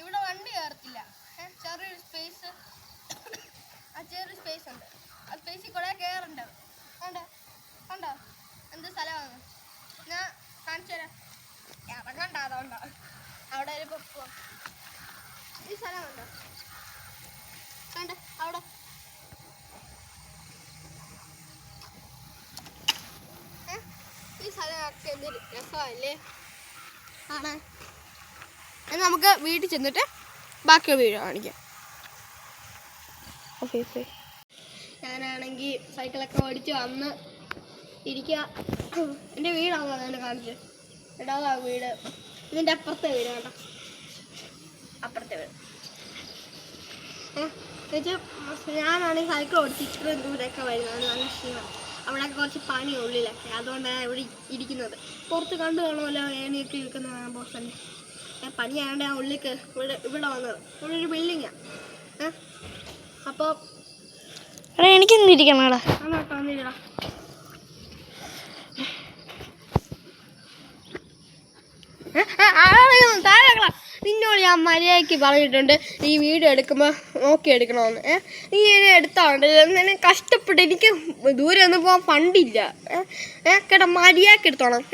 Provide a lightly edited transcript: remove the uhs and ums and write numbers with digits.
ഇവിടെ വണ്ടി കയറത്തില്ല. ചെറിയൊരു സ്പേസ്, ആ ചെറിയൊരു സ്പേസ് ഉണ്ട്. ആ സ്പേസിൽ കൂടെ കയറണ്ട. കണ്ടോ കണ്ടോ എന്ത് സ്ഥലമാണ്? ഞാൻ കാണിച്ചു തരാം. ഇറങ്ങണ്ട, അതുകൊണ്ടോ അവിടെ ഒരു പൊക്കോ. ഈ സ്ഥലമുണ്ടോ? കണ്ട അവിടെ ഈ സ്ഥലമൊക്കെ എന്തൊരു രസമല്ലേ ആണ്. എന്നാൽ നമുക്ക് വീട്ടിൽ ചെന്നിട്ട് ബാക്കിയുള്ള വീഡിയോ കാണിക്കാം. ഓക്കെ, ഞാനാണെങ്കിൽ സൈക്കിളൊക്കെ ഓടിച്ച് വന്ന് ഇരിക്കുക. എൻ്റെ വീടാണോ അതുകൊണ്ട് കാണിച്ചത്. ഇടാതാ വീട്, ഇതിൻ്റെ അപ്പുറത്തെ വീട് കേട്ടോ, അപ്പുറത്തെ വീട്. ഞാനാണെങ്കിൽ സൈക്കിൾ ഓടിച്ച് ഇത്ര ദൂരമൊക്കെ വരുന്നത് നല്ല ക്ഷീണം. അവിടെയൊക്കെ കുറച്ച് പനി ഉള്ളിലൊക്കെ, അതുകൊണ്ടാണ് ഇവിടെ ഇരിക്കുന്നത്. പുറത്ത് കണ്ടു കാണുമല്ലോ ഏണിയൊക്കെ ഇരിക്കുന്ന ബോസ് തന്നെ. പനിയായതുകൊണ്ട് ഞാൻ ഉള്ളിലേക്ക് ഇവിടെ വന്നത്. ഇവിടെ ഒരു ബിൽഡിങ്ങാണ്. അപ്പോൾ എനിക്കൊന്നും ഇരിക്കണടാ. അങ്ങോട്ട് വന്നിടാ. നിന്നോട് ഞാൻ മര്യാദയ്ക്ക് പറഞ്ഞിട്ടുണ്ട് ഈ വീഡിയോ എടുക്കുമ്പോൾ നോക്കി എടുക്കണമെന്ന്. നീ എന്നെ എടുത്താണ്ട് എന്നെ കഷ്ടപ്പെട്ട്, എനിക്ക് ദൂരെ ഒന്നും പോകാൻ ഫണ്ടില്ല കേട്ടോ. മര്യാദയ്ക്ക് എടുത്തോണം.